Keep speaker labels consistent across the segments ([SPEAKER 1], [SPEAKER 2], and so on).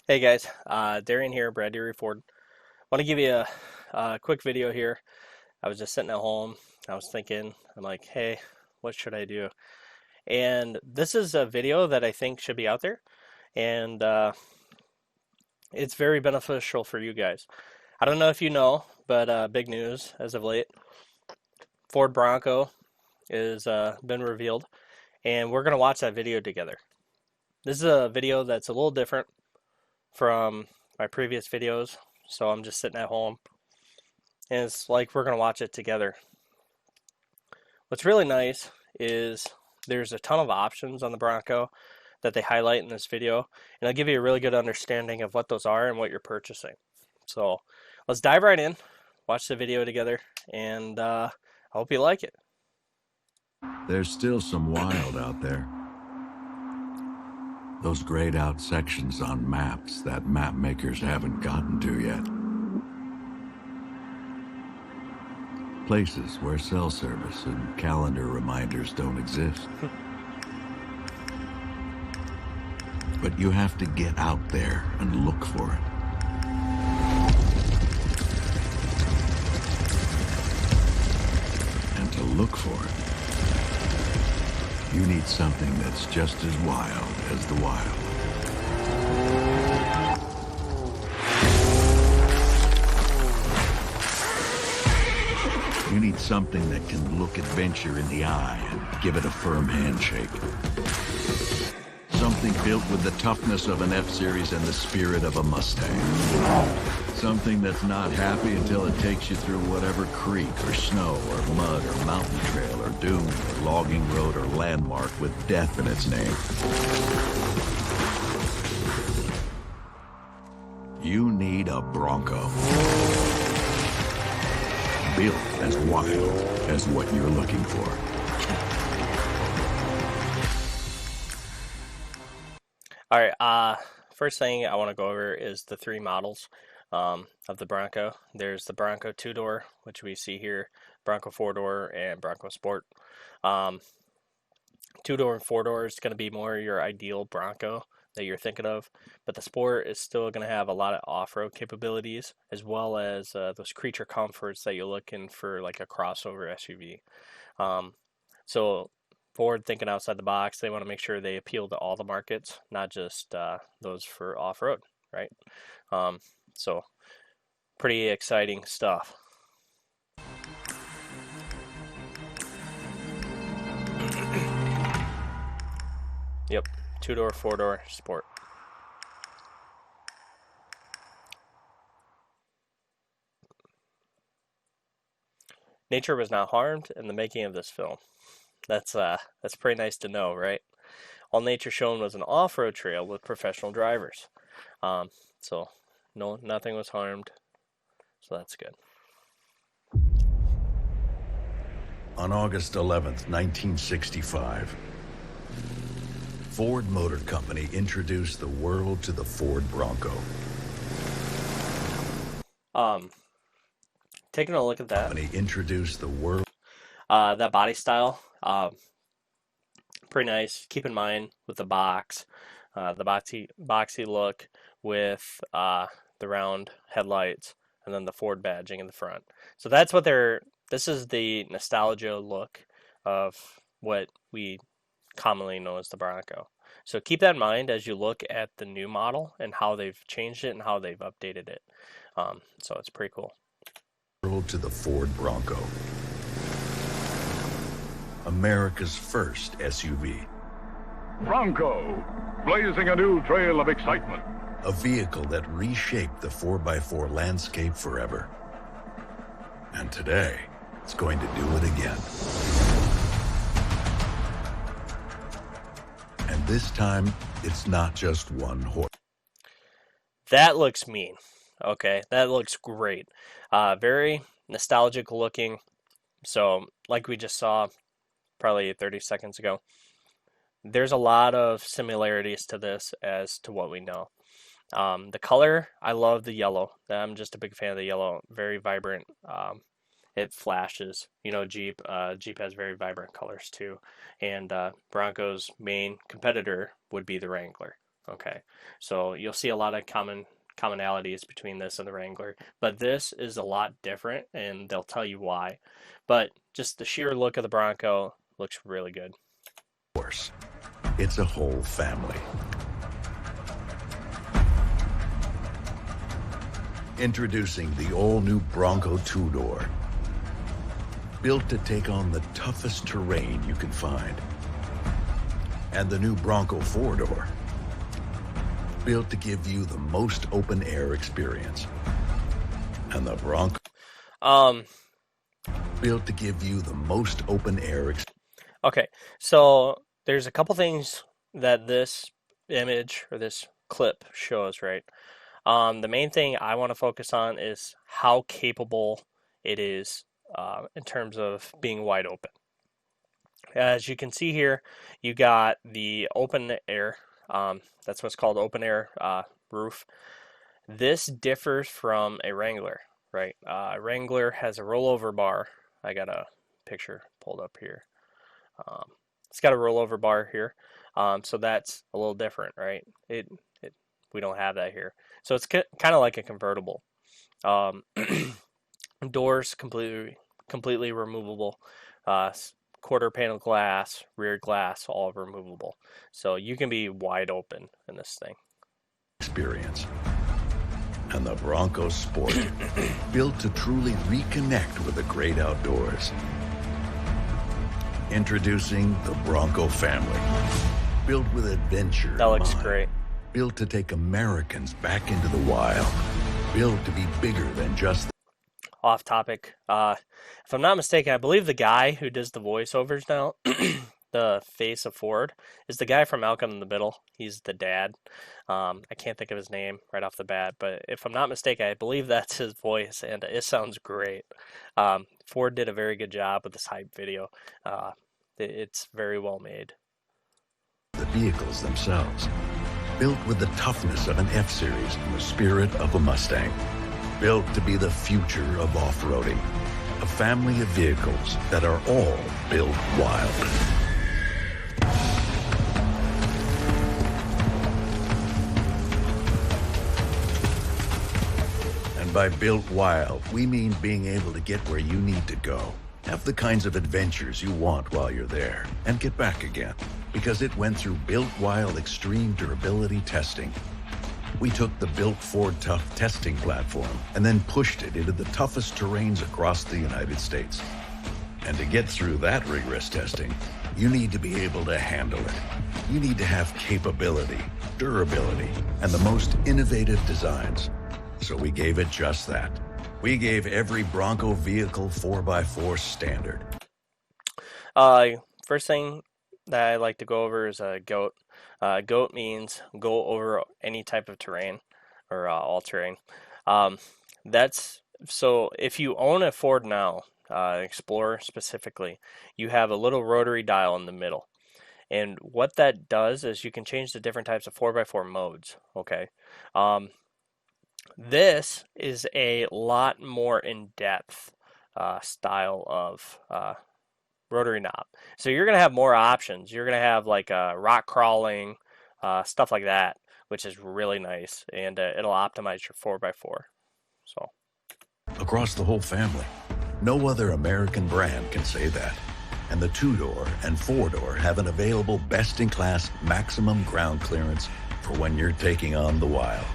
[SPEAKER 1] Hey guys, Darian here, Brad Deery Ford. Want to give you a quick video here. I was just sitting at home. I was thinking, I'm like, hey, what should I do? And this is a video that I think should be out there, and it's very beneficial for you guys. I don't know if you know, but big news as of late: Ford Bronco is been revealed, and we're gonna watch that video together. This is a video that's a little different from my previous videos, so I'm just sitting at home and it's like we're going to watch it together. What's really nice is there's a ton of options on the Bronco that they highlight in this video, and I'll give you a really good understanding of what those are and what you're purchasing. So let's dive right in, watch the video together, and I hope you like it.
[SPEAKER 2] There's still some wild out there. Those grayed out sections on maps that map makers haven't gotten to yet. Places where cell service and calendar reminders don't exist. But you have to get out there and look for it. And to look for it, you need something that's just as wild as the wild. You need something that can look adventure in the eye and give it a firm handshake. Something built with the toughness of an F-Series and the spirit of a Mustang. Something that's not happy until it takes you through whatever creek or snow or mud or mountain trail or dune or logging road or landmark with death in its name. You need a Bronco. Built as wild as what you're looking for.
[SPEAKER 1] All right, first thing I want to go over is the three models of the Bronco. There's the Bronco 2-door, which we see here, Bronco 4-door, and Bronco Sport. 2-door and 4-door is going to be more your ideal Bronco that you're thinking of, but the Sport is still going to have a lot of off-road capabilities, as well as those creature comforts that you're looking for, like a crossover SUV. So Ford, thinking outside the box, they want to make sure they appeal to all the markets, not just those for off-road, right? So pretty exciting stuff. Yep, 2-door, 4-door, Sport. Nature was not harmed in the making of this film. That's pretty nice to know, right? All nature shown was an off-road trail with professional drivers. So no, nothing was harmed. So that's good.
[SPEAKER 2] On August 11th, 1965, Ford Motor Company introduced the world to the Ford Bronco.
[SPEAKER 1] Taking a look at that.
[SPEAKER 2] Company introduced the world.
[SPEAKER 1] That body style, pretty nice. Keep in mind with the box, the boxy look with the round headlights, and then the Ford badging in the front. So that's what this is the nostalgia look of what we commonly know as the Bronco. So keep that in mind as you look at the new model and how they've changed it and how they've updated it. So it's pretty cool.
[SPEAKER 2] World to the Ford Bronco. America's first SUV.
[SPEAKER 3] Bronco, blazing a new trail of excitement.
[SPEAKER 2] A vehicle that reshaped the 4x4 landscape forever. And today, it's going to do it again. And this time, it's not just one horse.
[SPEAKER 1] That looks mean. Okay, that looks great. Very nostalgic looking. So, like we just saw probably 30 seconds ago, there's a lot of similarities to this as to what we know. The color, I love the yellow. I'm just a big fan of the yellow. Very vibrant. It flashes. You know, Jeep has very vibrant colors too. And Bronco's main competitor would be the Wrangler. Okay, so you'll see a lot of commonalities between this and the Wrangler, but this is a lot different, and they'll tell you why. But just the sheer look of the Bronco looks really good.
[SPEAKER 4] Of course, it's a whole family. Introducing the all-new Bronco two-door. Built to take on the toughest terrain you can find. And the new Bronco four-door. Built to give you the most open-air experience. And the Bronco... Built to give you the most open-air experience.
[SPEAKER 1] Okay, so there's a couple things that this image or this clip shows, right? The main thing I want to focus on is how capable it is in terms of being wide open. As you can see here, you got the open air. That's what's called open air roof. This differs from a Wrangler, right? A Wrangler has a rollover bar. I got a picture pulled up here. It's got a rollover bar here, so that's a little different, right? We don't have that here, so it's kind of like a convertible. Doors completely removable. Quarter panel glass, rear glass, all removable. So you can be wide open in this thing.
[SPEAKER 4] Experience. And the Bronco Sport, built to truly reconnect with the great outdoors. Introducing the Bronco family, built with adventure.
[SPEAKER 1] That looks great.
[SPEAKER 4] Built to take Americans back into the wild. Built to be bigger than just...
[SPEAKER 1] Off topic. If I'm not mistaken, I believe the guy who does the voiceovers now, the face of Ford, is the guy from Malcolm in the Middle. He's the dad. I can't think of his name right off the bat, but if I'm not mistaken, I believe that's his voice, and it sounds great. Ford did a very good job with this hype video. It's very well made.
[SPEAKER 4] The vehicles themselves, built with the toughness of an F-Series and the spirit of a Mustang. Built to be the future of off-roading. A family of vehicles that are all built wild. And by built wild, we mean being able to get where you need to go. Have the kinds of adventures you want while you're there, and get back again. Because it went through built wild extreme durability testing. We took the built Ford Tough testing platform and then pushed it into the toughest terrains across the United States. And to get through that rigorous testing, you need to be able to handle it. You need to have capability, durability, and the most innovative designs. So we gave it just that. We gave every Bronco vehicle 4x4 standard.
[SPEAKER 1] First thing that I like to go over is a GOAT. GOAT means go over any type of terrain or all terrain. That's so if you own a Ford now, Explorer specifically, you have a little rotary dial in the middle. And what that does is you can change the different types of 4x4 modes. Okay. This is a lot more in-depth style of rotary knob. So you're going to have more options. You're going to have like rock crawling, stuff like that, which is really nice. And it'll optimize your 4x4. So
[SPEAKER 4] across the whole family, no other American brand can say that. And the two-door and four-door have an available best-in-class maximum ground clearance for when you're taking on the wild.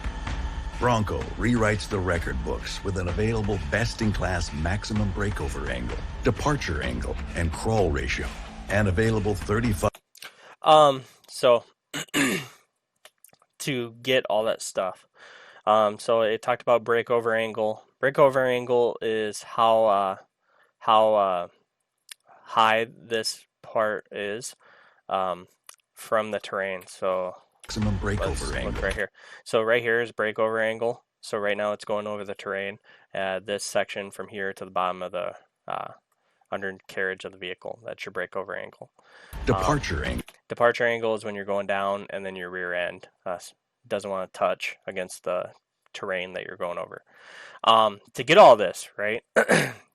[SPEAKER 4] Bronco rewrites the record books with an available best-in-class maximum breakover angle, departure angle, and crawl ratio, and available 35...
[SPEAKER 1] So, to get all that stuff, so it talked about breakover angle. Breakover angle is how high this part is from the terrain. So
[SPEAKER 4] maximum breakover angle.
[SPEAKER 1] Look right here. So right here is breakover angle. So right now it's going over the terrain. This section from here to the bottom of the undercarriage of the vehicle. That's your breakover angle.
[SPEAKER 4] Departure angle.
[SPEAKER 1] Departure angle is when you're going down and then your rear end doesn't want to touch against the terrain that you're going over. To get all this, right,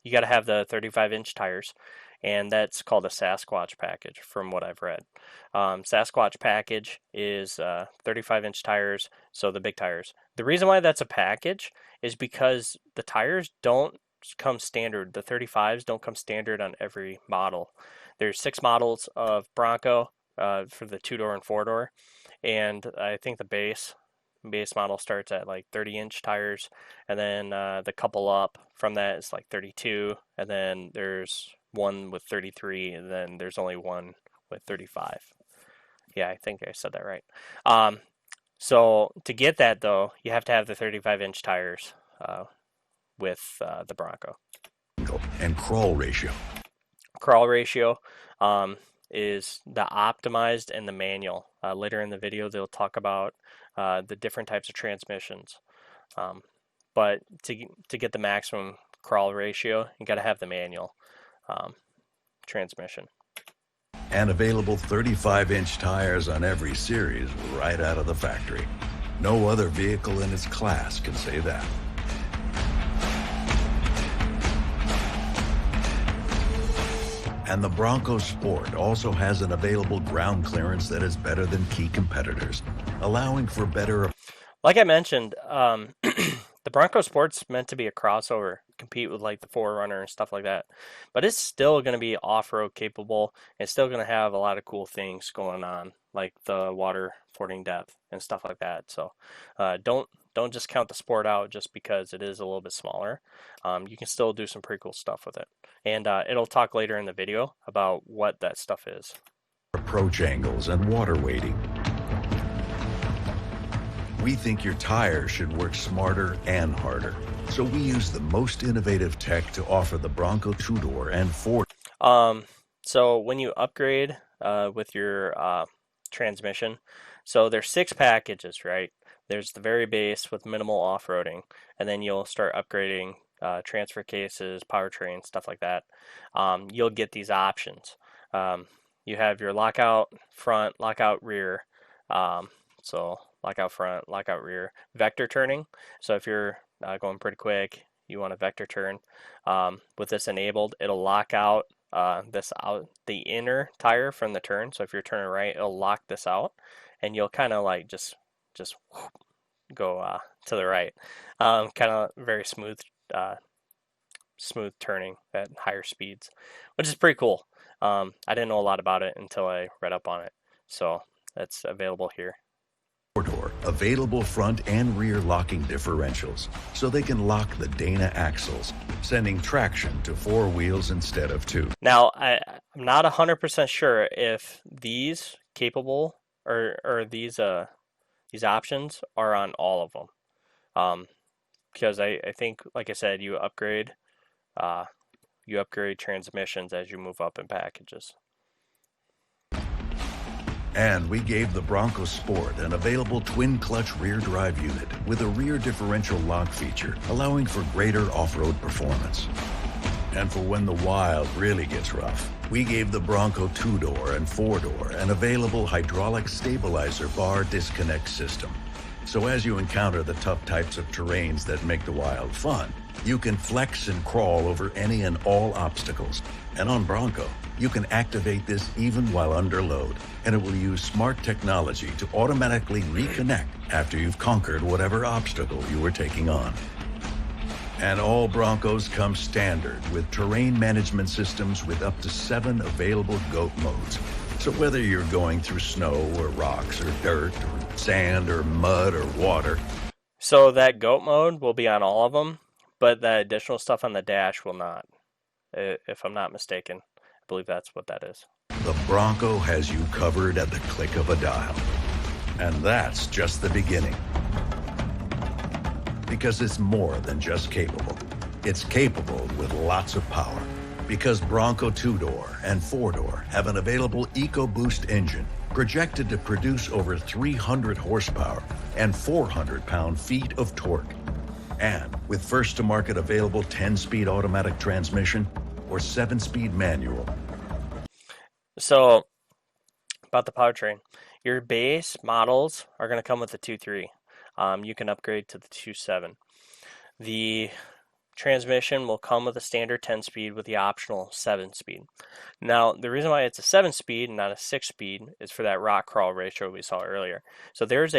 [SPEAKER 1] you got to have the 35-inch tires. and that's called a Sasquatch package from what I've read. Sasquatch package is 35-inch tires, so the big tires. The reason why that's a package is because the tires don't come standard. The 35s don't come standard on every model. There's 6 models of Bronco for the 2-door and 4-door, and I think the base model starts at like 30-inch tires, and then the couple up from that is like 32, and then there's one with 33, and then there's only one with 35. Yeah, I think I said that right. So to get that though, you have to have the 35-inch tires with the Bronco.
[SPEAKER 4] And crawl ratio.
[SPEAKER 1] Crawl ratio is the optimized and the manual. Later in the video, they'll talk about the different types of transmissions. But to get the maximum crawl ratio, you got to have the manual transmission.
[SPEAKER 4] And available 35-inch tires on every series right out of the factory. No other vehicle in its class can say that. And the Bronco Sport also has an available ground clearance that is better than key competitors, allowing for better...
[SPEAKER 1] Like I mentioned, the Bronco Sport's meant to be a crossover, compete with like the 4Runner and stuff like that. But it's still going to be off-road capable. It's still going to have a lot of cool things going on, like the water fording depth and stuff like that. So don't just count the Sport out just because it is a little bit smaller. You can still do some pretty cool stuff with it. And it'll talk later in the video about what that stuff is.
[SPEAKER 4] Approach angles and water weighting. We think your tires should work smarter and harder. So we use the most innovative tech to offer the Bronco 2-door and 4.
[SPEAKER 1] So when you upgrade with your transmission, so there's 6 packages, right? There's the very base with minimal off-roading, and then you'll start upgrading transfer cases, powertrain, stuff like that. You'll get these options. You have your lockout front, lockout rear. So lockout front, lockout rear, vector turning. So if you're going pretty quick, you want a vector turn. With this enabled, it'll lock out the inner tire from the turn. So if you're turning right, it'll lock this out, and you'll kind of like just go to the right. Kind of very smooth turning at higher speeds, which is pretty cool. I didn't know a lot about it until I read up on it. So that's available here.
[SPEAKER 4] 4-door, available front and rear locking differentials, so they can lock the Dana axles, sending traction to 4 wheels instead of 2.
[SPEAKER 1] Now, I'm not 100% sure if these capable or these options are on all of them, because I think, like I said, you upgrade transmissions as you move up in packages.
[SPEAKER 4] And we gave the Bronco Sport an available twin-clutch rear drive unit with a rear differential lock feature, allowing for greater off-road performance. And for when the wild really gets rough, we gave the Bronco 2-door and 4-door an available hydraulic stabilizer bar disconnect system. So as you encounter the tough types of terrains that make the wild fun, you can flex and crawl over any and all obstacles. And on Bronco, you can activate this even while under load, and it will use smart technology to automatically reconnect after you've conquered whatever obstacle you were taking on. And all Broncos come standard with terrain management systems with up to 7 available GOAT modes. So whether you're going through snow or rocks or dirt or sand or mud or water.
[SPEAKER 1] So that GOAT mode will be on all of them, but the additional stuff on the dash will not, if I'm not mistaken. I believe that's what that is.
[SPEAKER 4] The Bronco has you covered at the click of a dial. And that's just the beginning. Because it's more than just capable. It's capable with lots of power. Because Bronco 2-door and 4-door have an available EcoBoost engine projected to produce over 300 horsepower and 400 pound-feet of torque. And with first-to-market available 10-speed automatic transmission or 7-speed manual.
[SPEAKER 1] So, about the powertrain. Your base models are going to come with the 2.3. You can upgrade to the 2.7. The transmission will come with a standard 10-speed with the optional 7-speed. Now, the reason why it's a 7-speed and not a 6-speed is for that rock crawl ratio we saw earlier. So there's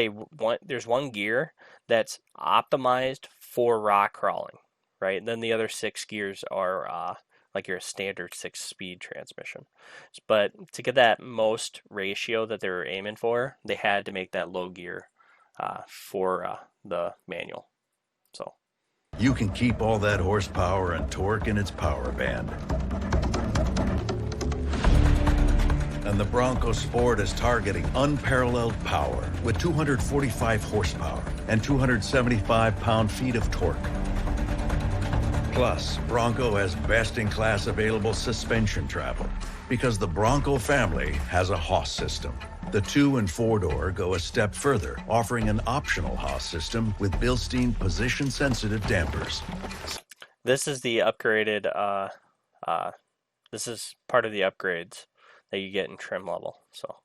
[SPEAKER 1] one gear that's optimized for rock crawling, right? And then the other 6 gears are like your standard 6-speed transmission. But to get that most ratio that they were aiming for, they had to make that low gear for the manual. So
[SPEAKER 4] you can keep all that horsepower and torque in its power band. And the Bronco Sport is targeting unparalleled power with 245 horsepower and 275 pound-feet of torque. Plus, Bronco has best-in-class available suspension travel because the Bronco family has a Haas system. The 2- and 4-door go a step further, offering an optional Haas system with Bilstein position-sensitive dampers.
[SPEAKER 1] This is the upgraded, this is part of the upgrades that you get in trim level. So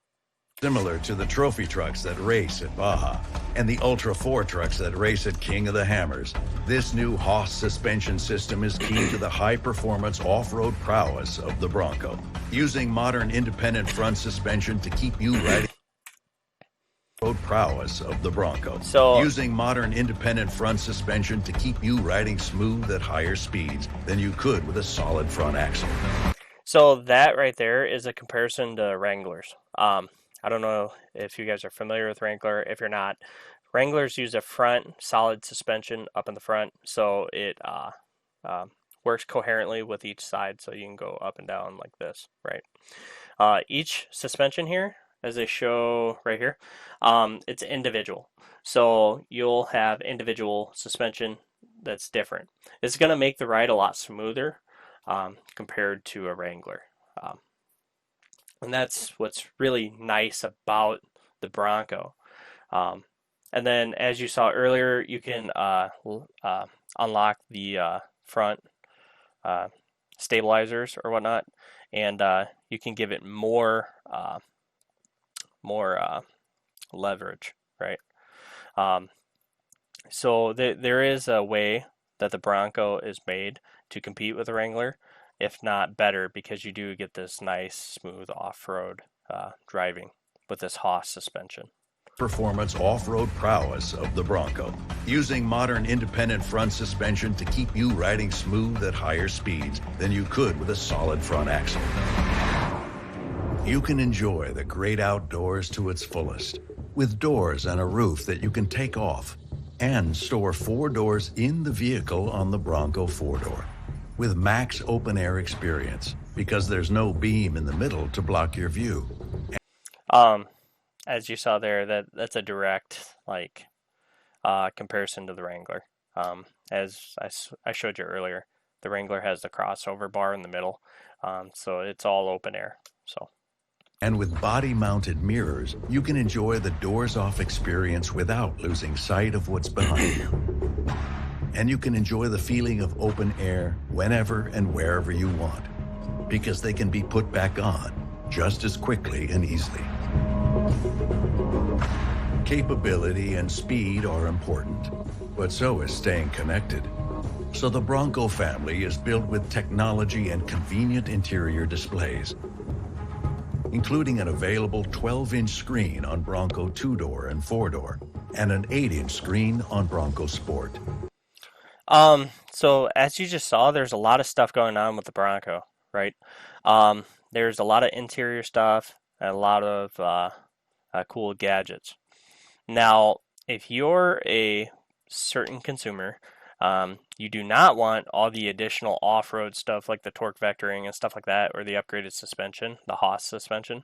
[SPEAKER 4] similar to the trophy trucks that race at Baja and the Ultra 4 trucks that race at King of the Hammers, this new Haas suspension system is key to the high-performance off-road prowess of the Bronco. Using modern independent front suspension to keep you riding prowess of the Bronco.
[SPEAKER 1] So
[SPEAKER 4] using modern independent front suspension to keep you riding smooth at higher speeds than you could with a solid front axle.
[SPEAKER 1] So that right there is a comparison to Wranglers. I don't know if you guys are familiar with Wrangler. If you're not, Wranglers use a front solid suspension up in the front, so it works coherently with each side, so you can go up and down like this, right? Each suspension here, as they show right here, it's individual. So you'll have individual suspension that's different. It's going to make the ride a lot smoother compared to a Wrangler. And that's what's really nice about the Bronco. And then, as you saw earlier, you can unlock the front stabilizers or whatnot, and you can give it more leverage, right? So there is a way that the Bronco is made to compete with the Wrangler, if not better, because you do get this nice, smooth off-road driving with this Haas suspension.
[SPEAKER 4] Performance off-road prowess of the Bronco, using modern independent front suspension to keep you riding smooth at higher speeds than you could with a solid front axle. You can enjoy the great outdoors to its fullest, with doors and a roof that you can take off, and store 4 doors in the vehicle on the Bronco 4-door, with max open air experience, because there's no beam in the middle to block your view.
[SPEAKER 1] As you saw there, that's a direct comparison to the Wrangler. As I showed you earlier, the Wrangler has the crossover bar in the middle, so it's all open air. So.
[SPEAKER 4] And with body-mounted mirrors, you can enjoy the doors-off experience without losing sight of what's behind you. And you can enjoy the feeling of open air whenever and wherever you want, because they can be put back on just as quickly and easily. Capability and speed are important, but so is staying connected. So the Bronco family is built with technology and convenient interior displays, including an available 12-inch screen on Bronco 2-door and 4-door, and an 8-inch screen on Bronco Sport.
[SPEAKER 1] So as you just saw, there's a lot of stuff going on with the Bronco, right? There's a lot of interior stuff and a lot of cool gadgets. Now, if you're a certain consumer, you do not want all the additional off-road stuff like the torque vectoring and stuff like that, or the upgraded suspension, the Haas suspension.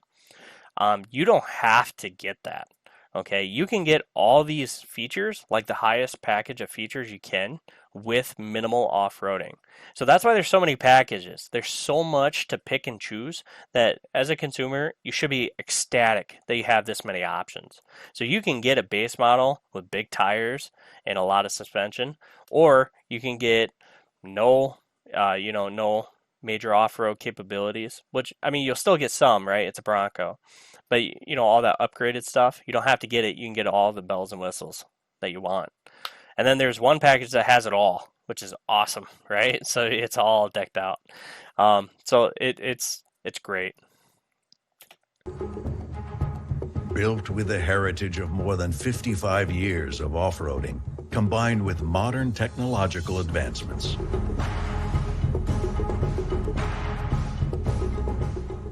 [SPEAKER 1] You don't have to get that. Okay, you can get all these features, like the highest package of features you can, with minimal off-roading. So that's why there's so many packages. There's so much to pick and choose that as a consumer, you should be ecstatic that you have this many options. So you can get a base model with big tires and a lot of suspension, or you can get no major off-road capabilities, which, I mean, you'll still get some, right? It's a Bronco. But, all that upgraded stuff, you don't have to get it. You can get all the bells and whistles that you want. And then there's one package that has it all, which is awesome, right? So it's all decked out. So it's great.
[SPEAKER 4] Built with the heritage of more than 55 years of off-roading, combined with modern technological advancements.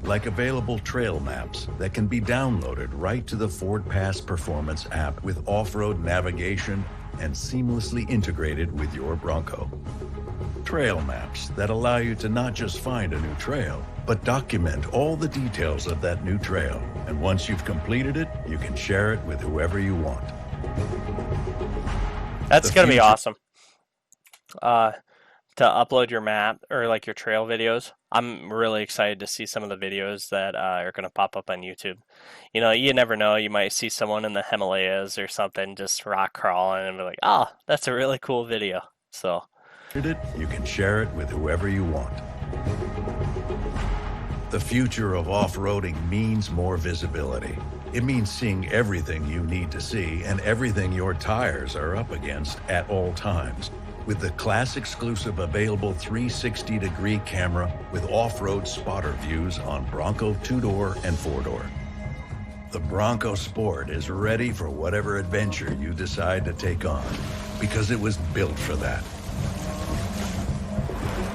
[SPEAKER 4] Like available trail maps that can be downloaded right to the Ford Pass Performance app with off-road navigation and seamlessly integrated with your Bronco. Trail maps that allow you to not just find a new trail, but document all the details of that new trail. And once you've completed it, you can share it with whoever you want.
[SPEAKER 1] That's going to be awesome. To upload your map or like your trail videos. I'm really excited to see some of the videos that are going to pop up on YouTube. You know, you never know. You might see someone in the Himalayas or something just rock crawling and be like, oh, that's a really cool video. So
[SPEAKER 4] you can share it with whoever you want. The future of off-roading means more visibility. It means seeing everything you need to see and everything your tires are up against at all times. With the class-exclusive available 360-degree camera with off-road spotter views on Bronco 2-door and 4-door. The Bronco Sport is ready for whatever adventure you decide to take on, because it was built for that.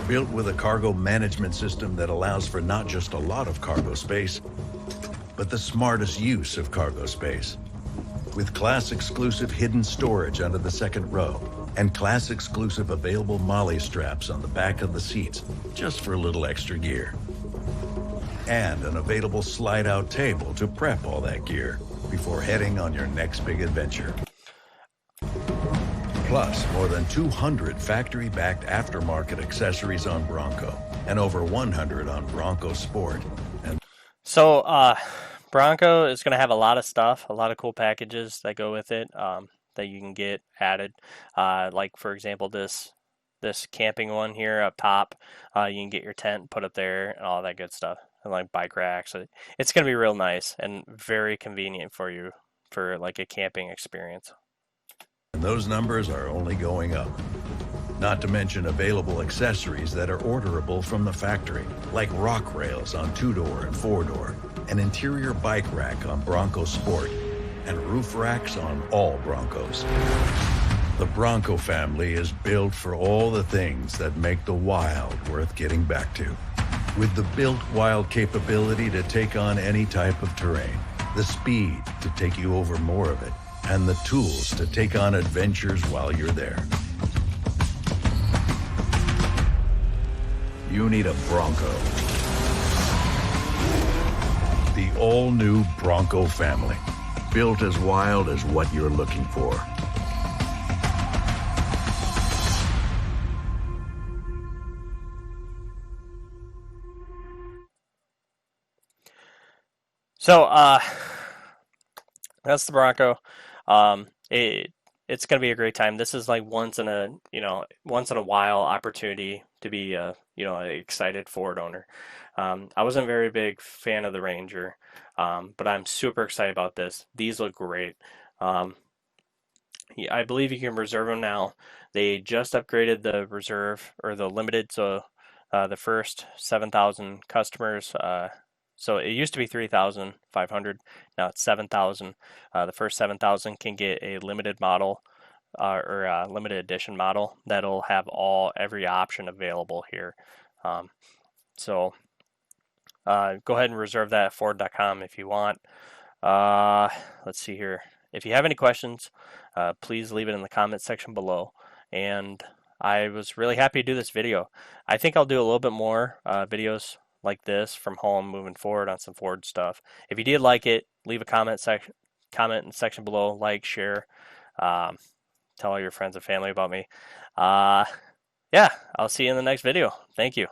[SPEAKER 4] Built with a cargo management system that allows for not just a lot of cargo space, but the smartest use of cargo space. With class-exclusive hidden storage under the second row, and class-exclusive available molly straps on the back of the seats, just for a little extra gear. And an available slide-out table to prep all that gear before heading on your next big adventure. Plus, more than 200 factory-backed aftermarket accessories on Bronco, and over 100 on Bronco Sport.
[SPEAKER 1] So, Bronco is going to have a lot of stuff, a lot of cool packages that go with it. That you can get added, like for example this camping one here up top. You can get your tent put up there and all that good stuff, and like bike racks. It's going to be real nice and very convenient for you for like a camping experience.
[SPEAKER 4] And those numbers are only going up. Not to mention available accessories that are orderable from the factory, like rock rails on 2-door and 4-door, an interior bike rack on Bronco Sport, and roof racks on all Broncos. The Bronco family is built for all the things that make the wild worth getting back to. With the built wild capability to take on any type of terrain, the speed to take you over more of it, and the tools to take on adventures while you're there. You need a Bronco. The all-new Bronco family. Built as wild as what you're looking for.
[SPEAKER 1] So, that's the Bronco. It's going to be a great time. This is like once in a while opportunity to be an excited Ford owner. I wasn't a very big fan of the Ranger, but I'm super excited about this. These look great. I believe you can reserve them now. They just upgraded the reserve or the limited, so the first 7,000 customers. So it used to be 3,500. Now it's 7,000. The first 7,000 can get a limited model or a limited edition model that'll have every option available here. So go ahead and reserve that at Ford.com if you want. Let's see here. If you have any questions, please leave it in the comment section below. And I was really happy to do this video. I think I'll do a little bit more videos like this from home moving forward on some Ford stuff. If you did like it, leave a comment in the section below, like, share, tell all your friends and family about me. Yeah, I'll see you in the next video. Thank you.